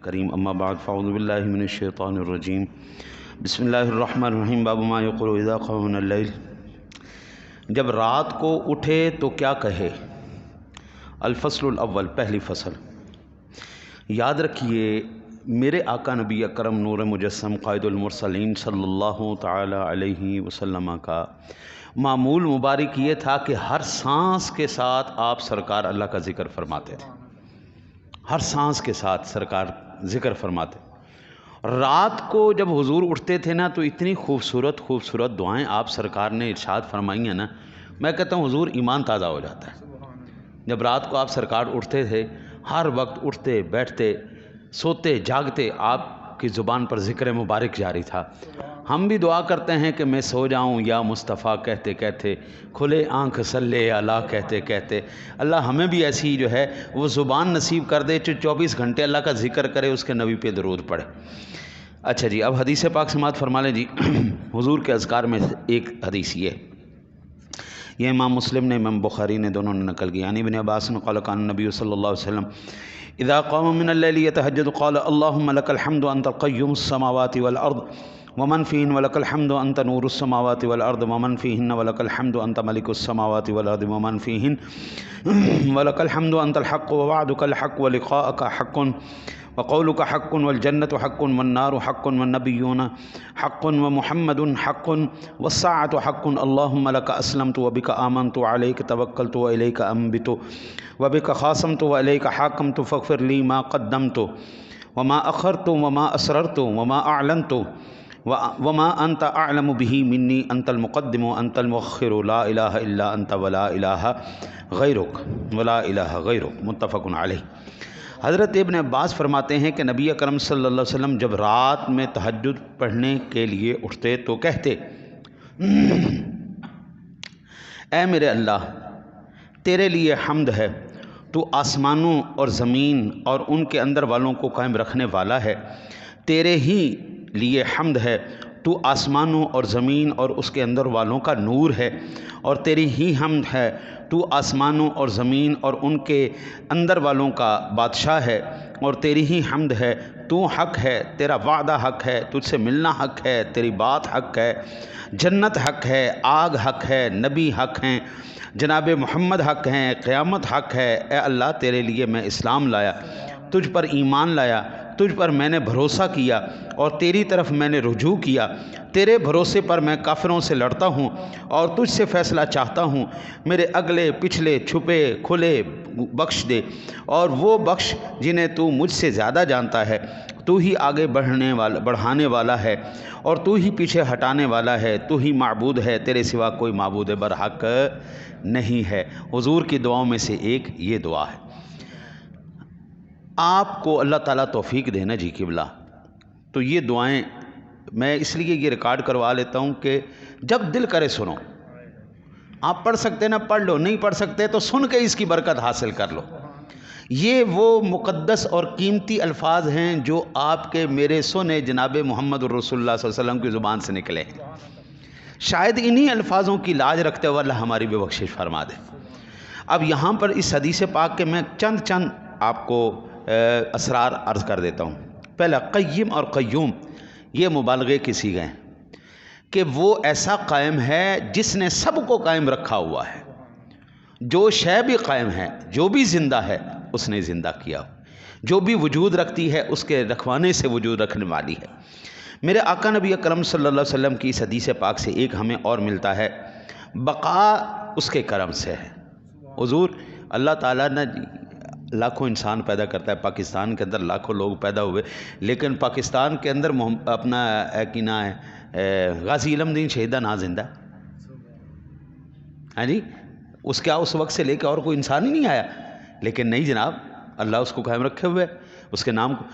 کریم اما بعد فاعوذ باللہ من الشیطان الرجیم بسم اللہ الرحمن الرحیم باب ما یقول اذا قام من اللیل، جب رات کو اٹھے تو کیا کہے۔ الفصل الاول، پہلی فصل۔ یاد رکھیے میرے آقا نبی اکرم نور مجسم قائد المرسلین صلی اللہ تعالی علیہ وسلم کا معمول مبارک یہ تھا کہ ہر سانس کے ساتھ آپ سرکار اللہ کا ذکر فرماتے تھے، ہر سانس کے ساتھ سرکار ذکر فرماتے۔ رات کو جب حضور اٹھتے تھے نا تو اتنی خوبصورت دعائیں آپ سرکار نے ارشاد فرمائی ہیں نا، میں کہتا ہوں حضور ایمان تازہ ہو جاتا ہے۔ جب رات کو آپ سرکار اٹھتے تھے، ہر وقت اٹھتے بیٹھتے سوتے جاگتے آپ کی زبان پر ذکر مبارک جاری تھا۔ ہم بھی دعا کرتے ہیں کہ میں سو جاؤں یا مصطفیٰ کہتے کہتے، کھلے آنکھ صلی اللہ کہتے کہتے، اللہ ہمیں بھی ایسی جو ہے وہ زبان نصیب کر دے جو 24 گھنٹے اللہ کا ذکر کرے، اس کے نبی پہ درود پڑھے۔ اچھا جی، اب حدیث پاک سماعت فرما لیں جی۔ حضور کے اذکار میں ایک حدیث یہ امام مسلم نے امام بخاری نے دونوں نے نقل کی، یعنی ابن عباس قال کان نبی صلی اللہ علیہ وسلم اذا قام من اللیل یتہجد قال اللهم لك الحمد انت قیوم السماوات والارض ومن فيهن ولك الحمد انت نور السماوات والارض ومن فيهن ولك الحمد انت ملك السماوات والارض ومن فيهن ولك الحمد انت الحق ووعدك الحق ولقاءك حق وقولك حق والجنة حق والنار حق والنبيون حق ومحمد حق والساعة حق اللهم لك أسلمت وبك آمنت وعليك توكلت وإليك أنبت وبك خاصمت وإليك حاكمت فاغفر لي ما قدمت وما أخرت وما أسررت وما أعلنت وما أنت أعلم به مني أنت المقدم وأنت المؤخر لا إله إلا أنت ولا إله غيرك متفق علیہ۔ حضرت ابن عباس فرماتے ہیں کہ نبی اکرم صلی اللہ علیہ وسلم جب رات میں تہجد پڑھنے کے لیے اٹھتے تو کہتے، اے میرے اللہ تیرے لیے حمد ہے، تو آسمانوں اور زمین اور ان کے اندر والوں کو قائم رکھنے والا ہے، تیرے ہی لیے حمد ہے، تو آسمانوں اور زمین اور اس کے اندر والوں کا نور ہے، اور تیری ہی حمد ہے، تو آسمانوں اور زمین اور ان کے اندر والوں کا بادشاہ ہے، اور تیری ہی حمد ہے، تو حق ہے، تیرا وعدہ حق ہے، تجھ سے ملنا حق ہے، تیری بات حق ہے، جنت حق ہے، آگ حق ہے، نبی حق ہیں، جناب محمد حق ہیں، قیامت حق ہے۔ اے اللہ تیرے لیے میں اسلام لایا، تجھ پر ایمان لایا، تجھ پر میں نے بھروسہ کیا اور تیری طرف میں نے رجوع کیا، تیرے بھروسے پر میں کافروں سے لڑتا ہوں اور تجھ سے فیصلہ چاہتا ہوں، میرے اگلے پچھلے چھپے کھلے بخش دے، اور وہ بخش جنہیں تو مجھ سے زیادہ جانتا ہے، تو ہی آگے بڑھانے والا ہے اور تو ہی پیچھے ہٹانے والا ہے، تو ہی معبود ہے، تیرے سوا کوئی معبود برحق نہیں ہے۔ حضور کی دعاؤں میں سے ایک یہ دعا ہے۔ آپ کو اللہ تعالیٰ توفیق دینا جی قبلہ، تو یہ دعائیں میں اس لیے یہ ریکارڈ کروا لیتا ہوں کہ جب دل کرے سنو۔ آپ پڑھ سکتے نا پڑھ لو، نہیں پڑھ سکتے تو سن کے اس کی برکت حاصل کر لو۔ یہ وہ مقدس اور قیمتی الفاظ ہیں جو آپ کے میرے سنے جناب محمد الرسول اللہ صلی اللہ علیہ وسلم کی زبان سے نکلے ہیں۔ شاید انہی الفاظوں کی لاج رکھتے ہوئے اللہ ہماری بھی بخشش فرما دے۔ اب یہاں پر اس حدیث پاک کے میں چند آپ کو اسرار عرض کر دیتا ہوں۔ پہلا، قیم اور قیوم یہ مبالغے کی صیغے ہیں کہ وہ ایسا قائم ہے جس نے سب کو قائم رکھا ہوا ہے، جو شے بھی قائم ہے، جو بھی زندہ ہے اس نے زندہ کیا، جو بھی وجود رکھتی ہے اس کے رکھوانے سے وجود رکھنے والی ہے۔ میرے آقا نبی اکرم صلی اللہ علیہ وسلم کی اس حدیث پاک سے ایک ہمیں اور ملتا ہے، بقا اس کے کرم سے ہے۔ حضور اللہ تعالیٰ نے لاکھوں انسان پیدا کرتا ہے، پاکستان کے اندر لاکھوں لوگ پیدا ہوئے، لیکن پاکستان کے اندر اپنا کی نا ہے غازی علم دین شہیدہ نا زندہ ہاں جی، اس کیا اس وقت سے لے کے اور کوئی انسان ہی نہیں آیا، لیکن نہیں جناب، اللہ اس کو قائم رکھے ہوئے اس کے نام کو۔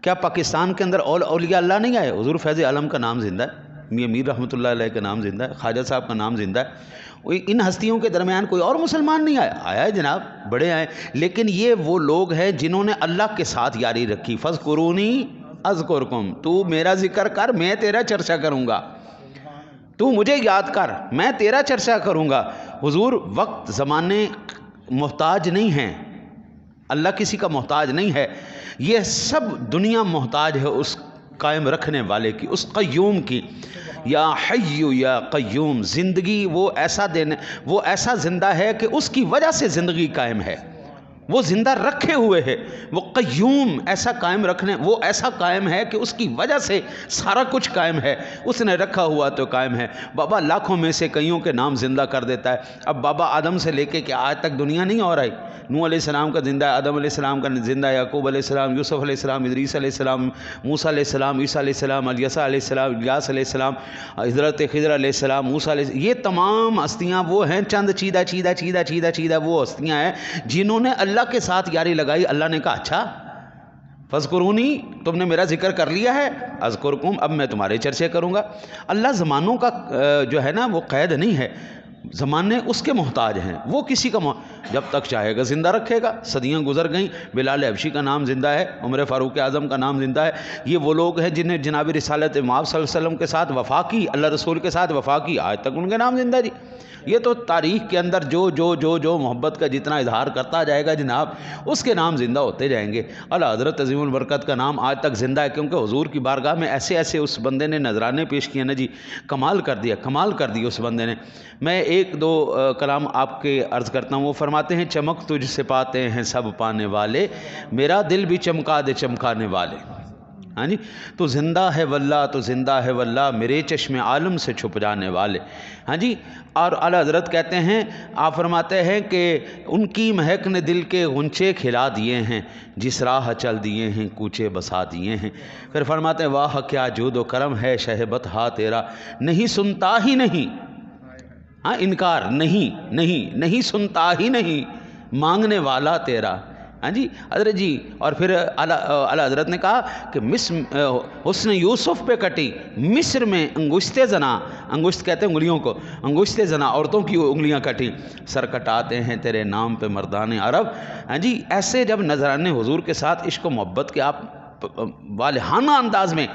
کیا پاکستان کے اندر اولیاء اللہ نہیں آئے؟ حضور فیض عالم کا نام زندہ ہے، میاں میر رحمۃ اللہ علیہ کا نام زندہ ہے، خواجہ صاحب کا نام زندہ ہے۔ ان ہستیوں کے درمیان کوئی اور مسلمان نہیں آیا ہے جناب، بڑے آئے، لیکن یہ وہ لوگ ہیں جنہوں نے اللہ کے ساتھ یاری رکھی۔ فذکرونی اذکرکم، تو میرا ذکر کر میں تیرا چرچا کروں گا، تو مجھے یاد کر میں تیرا چرچا کروں گا۔ حضور وقت زمانے محتاج نہیں ہیں، اللہ کسی کا محتاج نہیں ہے، یہ سب دنیا محتاج ہے اس قائم رکھنے والے کی، اس قیوم کی۔ یا حی یا قیوم، زندگی وہ ایسا زندہ ہے کہ اس کی وجہ سے زندگی قائم ہے، وہ زندہ رکھے ہوئے ہے، وہ قیوم ایسا قائم رکھنے، وہ ایسا قائم ہے کہ اس کی وجہ سے سارا کچھ قائم ہے، اس نے رکھا ہوا تو قائم ہے۔ بابا لاکھوں میں سے کئیوں کے نام زندہ کر دیتا ہے۔ اب بابا آدم سے لے کے کہ آج تک دنیا نہیں ہو رہی، نوح علیہ السلام کا زندہ ہے، آدم علیہ السلام کا زندہ ہے، یعقوب علیہ السلام، یوسف علیہ السلام، ادریس علیہ السلام، موسیٰ علیہ السلام، عیسیٰ علیہ السلام، الیسع علیہ السلام، الیاس علیہ السلام، حضرت خضر علیہ السلام، موسیٰ علیہ السلام، یہ تمام ہستیاں وہ ہیں، چند چیدہ وہ ہستیاں ہیں جنہوں نے اللہ کے ساتھ یاری لگائی۔ اللہ نے کہا اچھا فاذکرونی، تم نے میرا ذکر کر لیا ہے، اذکرکم، اب میں تمہارے چرچے کروں گا۔ اللہ زمانوں کا جو ہے نا وہ قید نہیں ہے، زمانے اس کے محتاج ہیں، وہ کسی کا جب تک چاہے گا زندہ رکھے گا۔ صدیاں گزر گئیں، بلال حبشی کا نام زندہ ہے، عمر فاروق اعظم کا نام زندہ ہے، یہ وہ لوگ ہیں جنہیں جناب رسالت مآب صلی اللہ علیہ وسلم کے ساتھ وفا کی، اللہ رسول کے ساتھ وفا کی، آج تک ان کے نام زندہ جی۔ یہ تو تاریخ کے اندر جو محبت کا جتنا اظہار کرتا جائے گا جناب، اس کے نام زندہ ہوتے جائیں گے۔ اعلیٰ حضرت عظیم البرکت کا نام آج تک زندہ ہے، کیونکہ حضور کی بارگاہ میں ایسے اس بندے نے نذرانے پیش کیے نا جی، کمال کر دی اس بندے نے۔ میں ایک دو کلام آپ کے عرض کرتا ہوں۔ وہ فرماتے ہیں چمک تجھ سے پاتے ہیں سب پانے والے، میرا دل بھی چمکا دے چمکانے والے۔ ہاں جی، تو زندہ ہے واللہ، تو زندہ ہے واللہ، میرے چشم عالم سے چھپ جانے والے۔ ہاں جی، اور اعلیٰ حضرت کہتے ہیں، آپ فرماتے ہیں کہ ان کی مہک نے دل کے غنچے کھلا دیے ہیں، جس راہ چل دیے ہیں کوچے بسا دیے ہیں۔ پھر فرماتے ہیں واہ کیا جود و کرم ہے شہبت ہا تیرا، نہیں سنتا ہی نہیں، ہاں انکار نہیں سنتا ہی نہیں، مانگنے والا تیرا۔ ہاں جی حضرت جی، اور پھر اعلیٰ حضرت نے کہا کہ حسن یوسف پہ کٹی مصر میں انگشت زنا، انگشت کہتے ہیں انگلیوں کو، انگشت زنا عورتوں کی انگلیاں کٹی، سر کٹاتے ہیں تیرے نام پہ مردان عرب۔ ہاں جی، ایسے جب نذرانے حضور کے ساتھ عشق و محبت کے آپ والہانہ انداز میں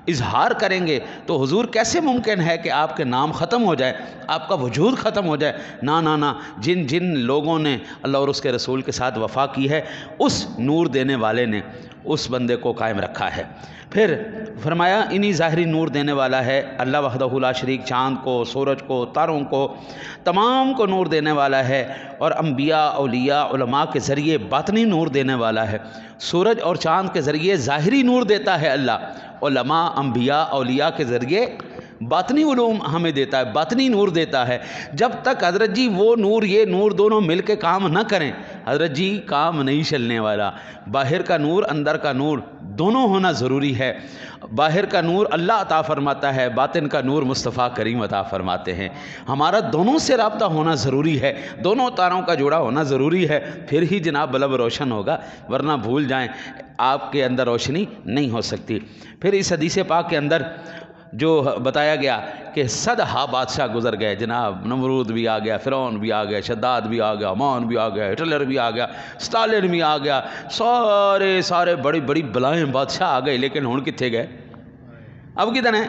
اظہار کریں گے تو حضور کیسے ممکن ہے کہ آپ کے نام ختم ہو جائے، آپ کا وجود ختم ہو جائے؟ نہ، جن لوگوں نے اللہ اور اس کے رسول کے ساتھ وفا کی ہے، اس نور دینے والے نے اس بندے کو قائم رکھا ہے۔ پھر فرمایا انہی ظاہری نور دینے والا ہے اللہ وحدہ لا شریک، چاند کو، سورج کو، تاروں کو، تمام کو نور دینے والا ہے، اور انبیاء، اولیاء، علماء کے ذریعے باطنی نور دینے والا ہے۔ سورج اور چاند کے ذریعے ظاہری نور دیتا ہے اللہ، علماء، انبیاء، اولیاء کے ذریعے باطنی علوم ہمیں دیتا ہے، باطنی نور دیتا ہے۔ جب تک حضرت جی وہ نور یہ نور دونوں مل کے کام نہ کریں، حضرت جی کام نہیں چلنے والا۔ باہر کا نور، اندر کا نور، دونوں ہونا ضروری ہے۔ باہر کا نور اللہ عطا فرماتا ہے، باطن کا نور مصطفیٰ کریم عطا فرماتے ہیں۔ ہمارا دونوں سے رابطہ ہونا ضروری ہے، دونوں تاروں کا جوڑا ہونا ضروری ہے، پھر ہی جناب بلب روشن ہوگا، ورنہ بھول جائیں آپ کے اندر روشنی نہیں ہو سکتی۔ پھر اس حدیث پاک کے اندر جو بتایا گیا کہ 100 بادشاہ گزر گئے جناب، نمرود بھی آ گیا، فرعون بھی آ گیا، شداد بھی آ گیا، امان بھی آ گیا، ہٹلر بھی آ گیا، اسٹالن بھی آ گیا، سارے بڑی بلائیں بادشاہ آ گئے، لیکن ہن کتنے گئے؟ اب کدھر ہیں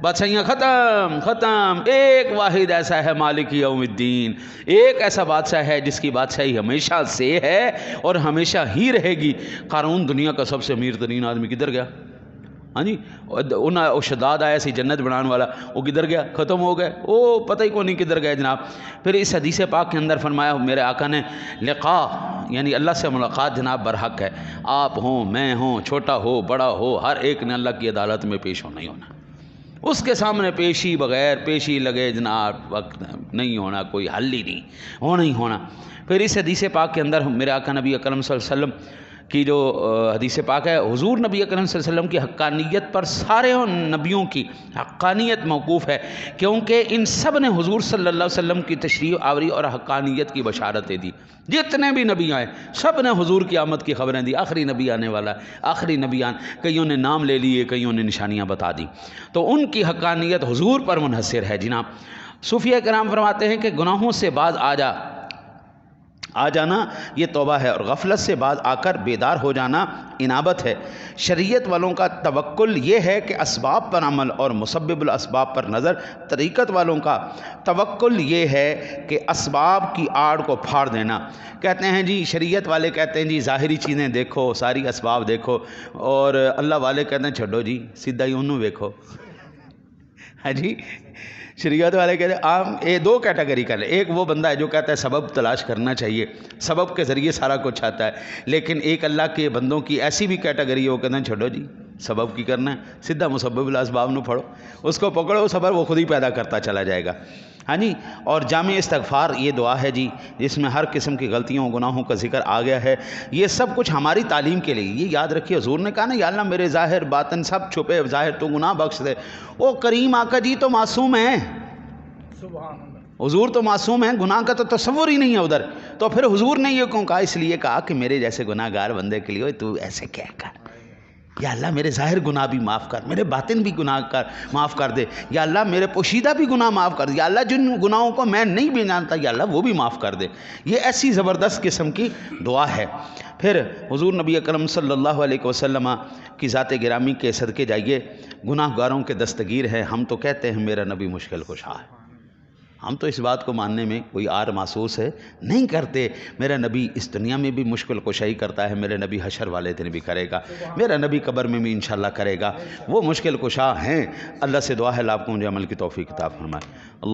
بادشاہیاں؟ ختم۔ ایک واحد ایسا ہے مالک یوم الدین، ایک ایسا بادشاہ ہے جس کی بادشاہی ہمیشہ سے ہے اور ہمیشہ ہی رہے گی۔ قارون دنیا کا سب سے امیر ترین آدمی کدھر گیا؟ ہاں جی، شداد آیا سی جنت بنان والا، وہ کدھر گیا؟ ختم ہو گئے، وہ پتہ ہی کو نہیں کدھر گئے جناب۔ پھر اس حدیث پاک کے اندر فرمایا میرے آقا نے، لقاء یعنی اللہ سے ملاقات جناب برحق ہے، آپ ہوں، میں ہوں، چھوٹا ہو، بڑا ہو، ہر ایک نے اللہ کی عدالت میں پیش ہونا ہی ہونا، اس کے سامنے پیشی بغیر پیشی لگے جناب وقت نہیں ہونا، کوئی حل ہی نہیں، ہونا ہی ہونا۔ پھر اس حدیث پاک کے اندر میرے آقا نبی اکرم صلی اللہ علیہ وسلم کی جو حدیث پاک ہے، حضور نبی اکرم صلی اللہ علیہ وسلم کی حقانیت پر سارے نبیوں کی حقانیت موقوف ہے، کیونکہ ان سب نے حضور صلی اللہ علیہ وسلم کی تشریف آوری اور حقانیت کی بشارتیں دی۔ جتنے بھی نبی آئے سب نے حضور کی آمد کی خبریں دی، آخری نبی آنے والا ہے، آخری نبی کئیوں نے نام لے لیے، کئیوں نے نشانیاں بتا دی، تو ان کی حقانیت حضور پر منحصر ہے جناب۔ صوفیہ کرام فرماتے ہیں کہ گناہوں سے باز آ جا، آ جانا یہ توبہ ہے، اور غفلت سے بعد آ کر بیدار ہو جانا انابت ہے۔ شریعت والوں کا توکل یہ ہے کہ اسباب پر عمل اور مسبب الاسباب پر نظر۔ طریقت والوں کا توکل یہ ہے کہ اسباب کی آڑ کو پھاڑ دینا۔ کہتے ہیں جی، شریعت والے کہتے ہیں جی ظاہری چیزیں دیکھو، ساری اسباب دیکھو، اور اللہ والے کہتے ہیں چھڈو جی سیدھا ہی انہوں دیکھو۔ ہاں جی، شریعت والے کہتے ہیں آپ دو کیٹیگری کر لیں۔ ایک وہ بندہ ہے جو کہتا ہے سبب تلاش کرنا چاہیے، سبب کے ذریعے سارا کچھ آتا ہے، لیکن ایک اللہ کے بندوں کی ایسی بھی کیٹیگری ہے، وہ کہتے ہیں چھوڑو جی سبب کی کرنا ہے، سیدھا مسبب الاسباب نو پڑھو، اس کو پکڑو، صبر وہ خود ہی پیدا کرتا چلا جائے گا۔ ہاں جی، اور جامع استغفار یہ دعا ہے جی، جس میں ہر قسم کی غلطیوں گناہوں کا ذکر آ گیا ہے۔ یہ سب کچھ ہماری تعلیم کے لیے، یہ یاد رکھیے حضور نے کہا نا یا اللہ میرے ظاہر باطن سب چھپے ظاہر تو گناہ بخش دے۔ وہ کریم آقا جی تو معصوم ہیں، حضور تو معصوم ہیں، گناہ کا تو تصور ہی نہیں ہے ادھر، تو پھر حضور نے یہ کیوں کہا؟ اس لیے کہا کہ میرے جیسے گناہ گار بندے کے لیے تو ایسے کہہ کر یا اللہ میرے ظاہر گناہ بھی معاف کر، میرے باطن بھی گناہ کر معاف کر دے، یا اللہ میرے پوشیدہ بھی گناہ معاف کر دے، یا اللہ جن گناہوں کو میں نہیں بھی جانتا یا اللہ وہ بھی معاف کر دے۔ یہ ایسی زبردست قسم کی دعا ہے۔ پھر حضور نبی اکرم صلی اللہ علیہ وسلم کی ذات گرامی کے صدقے جائیے، گناہ گاروں کے دستگیر ہیں۔ ہم تو کہتے ہیں میرا نبی مشکل کشا ہے، ہم تو اس بات کو ماننے میں کوئی آر محسوس ہے نہیں کرتے۔ میرا نبی اس دنیا میں بھی مشکل کشائی کرتا ہے، میرے نبی حشر والے دن بھی کرے گا، میرا نبی قبر میں بھی انشاءاللہ کرے گا، وہ مشکل کشا ہیں۔ اللہ سے دعا ہے آپ کو مجھے عمل کی توفیق عطا فرمائے۔